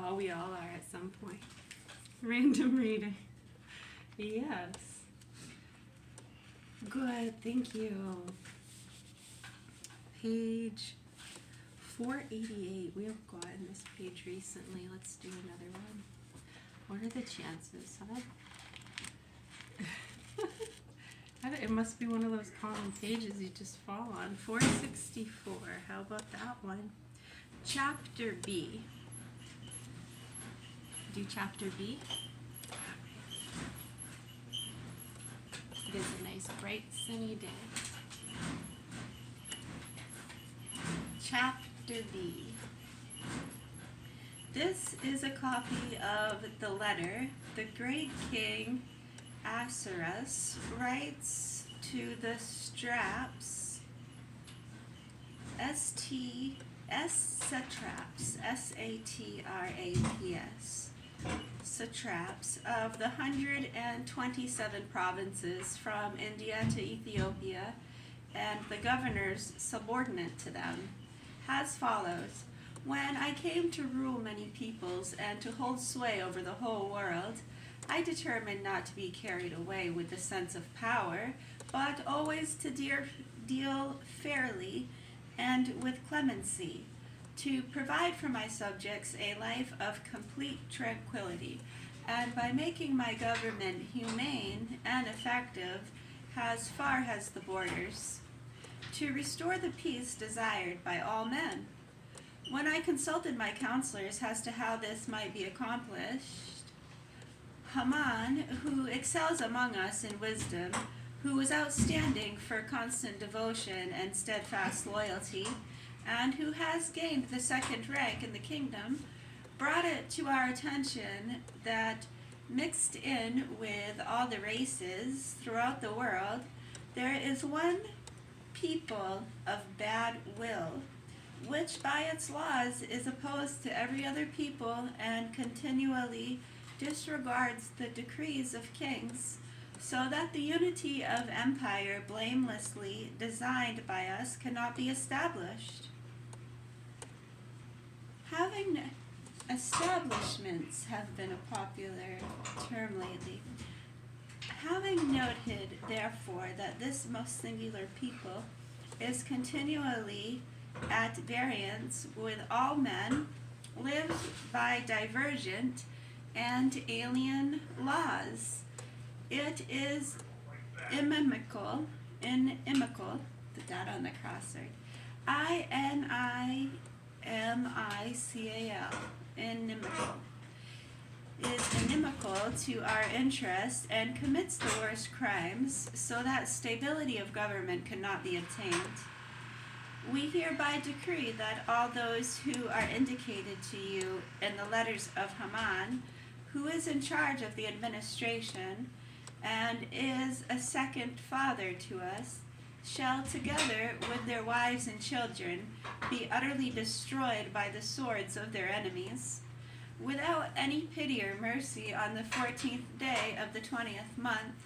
Well, we all are at some point. Random reading. Yes. Good, thank you. Page 488. We have gotten this page recently. Let's do another one. What are the chances, huh? It must be one of those common pages you just fall on. 464. How about that one? Chapter B. Do chapter B. It is a nice, bright, sunny day. Chapter B. This is a copy of the letter the great king Ahasuerus writes to the satraps, satraps, S-A-T-R-A-P-S, satraps of the 127 provinces from India to Ethiopia, and the governors subordinate to them, as follows. When I came to rule many peoples and to hold sway over the whole world, I determined not to be carried away with the sense of power, but always to deal fairly and with clemency, to provide for my subjects a life of complete tranquility, and by making my government humane and effective as far as the borders, to restore the peace desired by all men. When I consulted my counselors as to how this might be accomplished, Haman, who excels among us in wisdom, who is outstanding for constant devotion and steadfast loyalty, and who has gained the second rank in the kingdom, brought it to our attention that mixed in with all the races throughout the world, there is one people of bad will, which by its laws is opposed to every other people and continually disregards the decrees of kings, so that the unity of empire blamelessly designed by us cannot be established. Having establishments have been a popular term lately. Having noted, therefore, that this most singular people is continually at variance with all men, lives by divergent and alien laws. It is inimical, put that on the crossword, INIMICAL, inimical, is inimical to our interests and commits the worst crimes, so that stability of government cannot be obtained. We hereby decree that all those who are indicated to you in the letters of Haman, who is in charge of the administration and is a second father to us, shall together with their wives and children be utterly destroyed by the swords of their enemies, without any pity or mercy, on the 14th day of the 20th month,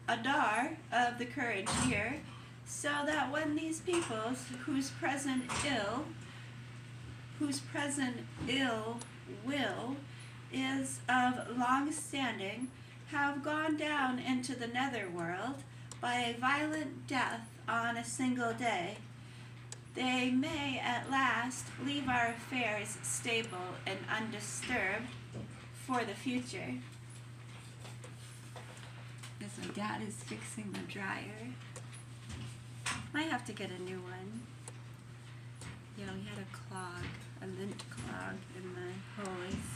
Adar, of the current year, so that when these peoples whose present ill will is of long standing have gone down into the netherworld by a violent death on a single day, they may at last leave our affairs stable and undisturbed for the future. As my dad is fixing the dryer. Might have to get a new one. Yeah, we had a lint clog in the hose.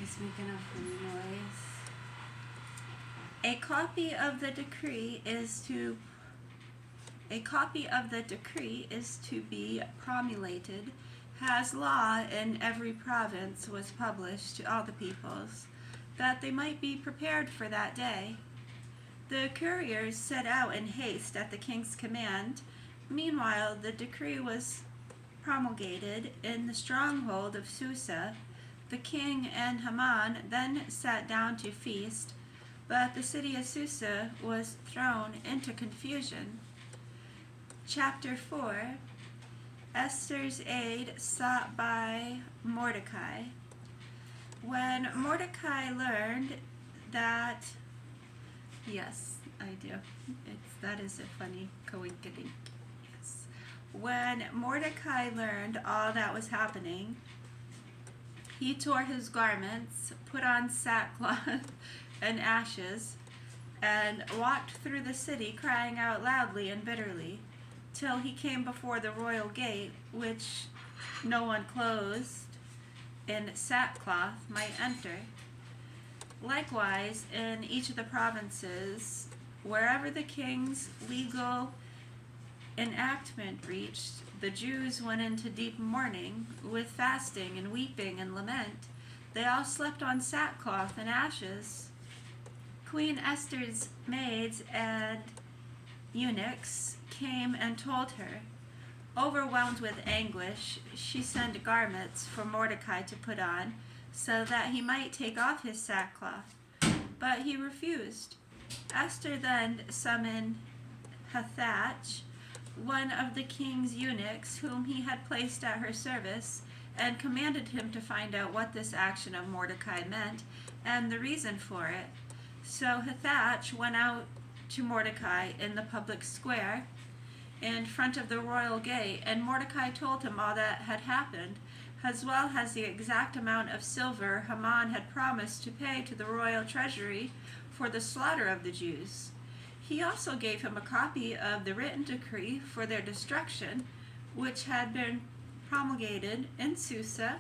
He's making a funny noise. A copy of the decree is to be promulgated as law in every province was published to all the peoples, that they might be prepared for that day. The couriers set out in haste at the king's command. Meanwhile, the decree was promulgated in the stronghold of Susa. The king and Haman then sat down to feast, but the city of Susa was thrown into confusion. Chapter 4. Esther's aid sought by Mordecai. When Mordecai learned that, yes, I do. That is a funny coinkydink. Yes. When Mordecai learned all that was happening, he tore his garments, put on sackcloth and ashes, and walked through the city crying out loudly and bitterly, till he came before the royal gate, which no one closed in sackcloth might enter. Likewise, in each of the provinces, wherever the king's legal enactment reached, the Jews went into deep mourning, with fasting and weeping and lament. They all slept on sackcloth and ashes. Queen Esther's maids and eunuchs came and told her. Overwhelmed with anguish, she sent garments for Mordecai to put on, so that he might take off his sackcloth. But he refused. Esther then summoned Hathach, one of the king's eunuchs, whom he had placed at her service, and commanded him to find out what this action of Mordecai meant, and the reason for it. So Hathach went out to Mordecai in the public square, in front of the royal gate, and Mordecai told him all that had happened, as well as the exact amount of silver Haman had promised to pay to the royal treasury for the slaughter of the Jews. He also gave him a copy of the written decree for their destruction, which had been promulgated in Susa,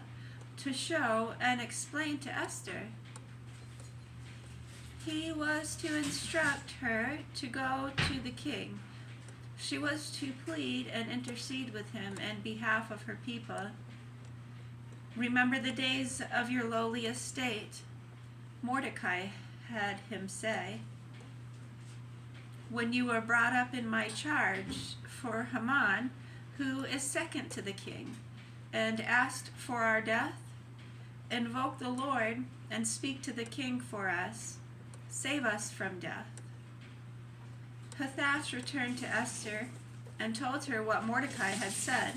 to show and explain to Esther. He was to instruct her to go to the king. She was to plead and intercede with him in behalf of her people. Remember the days of your lowly estate, Mordecai had him say, when you were brought up in my charge for Haman, who is second to the king, and asked for our death. Invoke the Lord and speak to the king for us. Save us from death. Hathach returned to Esther and told her what Mordecai had said.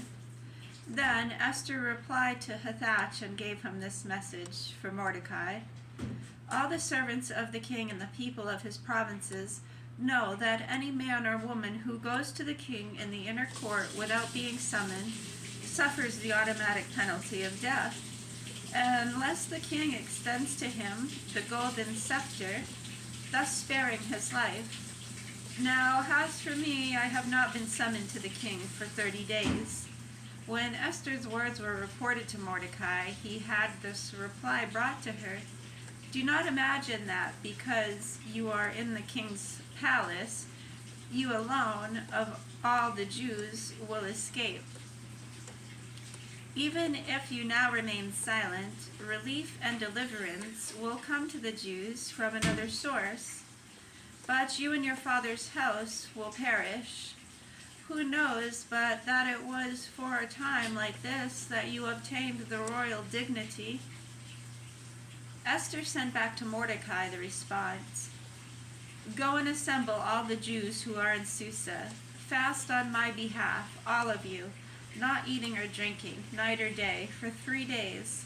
Then Esther replied to Hathach and gave him this message for Mordecai. All the servants of the king and the people of his provinces know that any man or woman who goes to the king in the inner court without being summoned suffers the automatic penalty of death, unless the king extends to him the golden scepter, thus sparing his life. Now, as for me, I have not been summoned to the king for 30 days. When Esther's words were reported to Mordecai, he had this reply brought to her. Do not imagine that because you are in the king's palace, you alone of all the Jews will escape. Even if you now remain silent, relief and deliverance will come to the Jews from another source. But you and your father's house will perish. Who knows but that it was for a time like this that you obtained the royal dignity? Esther sent back to Mordecai the response. Go and assemble all the Jews who are in Susa. Fast on my behalf, all of you, not eating or drinking, night or day, for 3 days.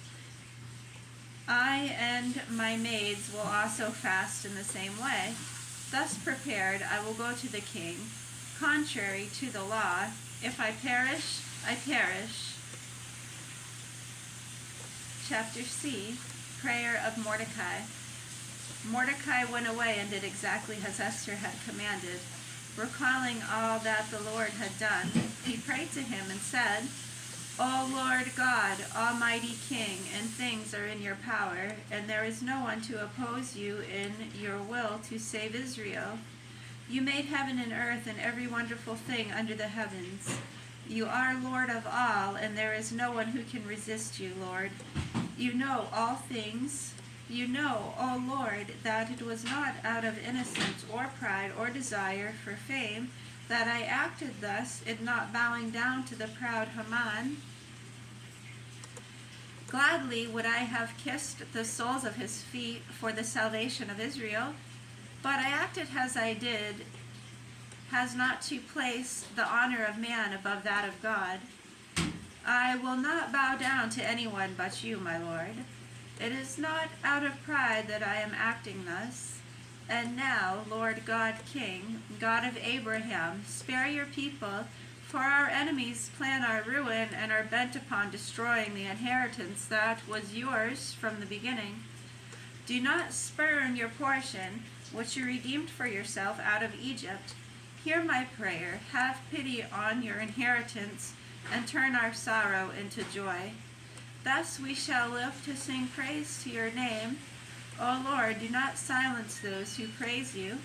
I and my maids will also fast in the same way. Thus prepared, I will go to the king. Contrary to the law, if I perish, I perish. Chapter C, Prayer of Mordecai. Mordecai went away and did exactly as Esther had commanded. Recalling all that the Lord had done, he prayed to him and said, O Lord God, Almighty King, and things are in your power, and there is no one to oppose you in your will to save Israel. You made heaven and earth and every wonderful thing under the heavens. You are Lord of all, and there is no one who can resist you, Lord. You know all things. You know, O Lord, that it was not out of innocence or pride or desire for fame that I acted thus in not bowing down to the proud Haman. Gladly would I have kissed the soles of his feet for the salvation of Israel, but I acted as I did, as not to place the honor of man above that of God. I will not bow down to anyone but you, my lord. It is not out of pride that I am acting thus. And now, Lord God King, God of Abraham, spare your people, for our enemies plan our ruin and are bent upon destroying the inheritance that was yours from the beginning. Do not spurn your portion, which you redeemed for yourself out of Egypt. Hear my prayer, have pity on your inheritance, and turn our sorrow into joy. Thus we shall live to sing praise to your name. O Lord, do not silence those who praise you.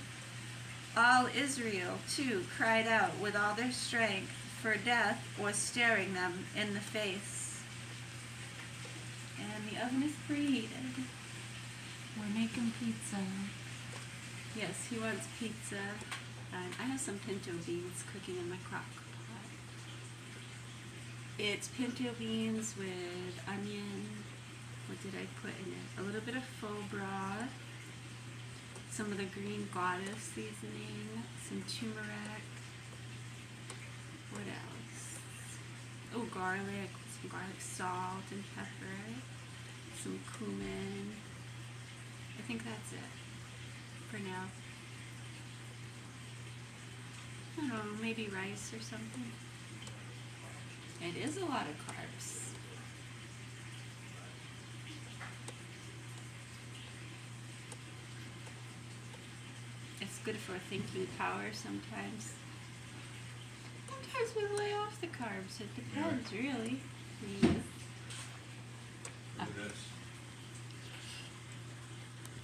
All Israel, too, cried out with all their strength, for death was staring them in the face. And the oven is preheated. We're making pizza. Yes, he wants pizza. I have some pinto beans cooking in my crock pot. It's pinto beans with onion. What did I put in it? A little bit of faux gras, some of the green goddess seasoning, some turmeric. What else? Oh, garlic, some garlic salt and pepper, some cumin. I think that's it for now. I don't know, maybe rice or something. It is a lot of carbs. It's good for thinking power sometimes. Sometimes we lay off the carbs. It depends, really. Yeah. Maybe that's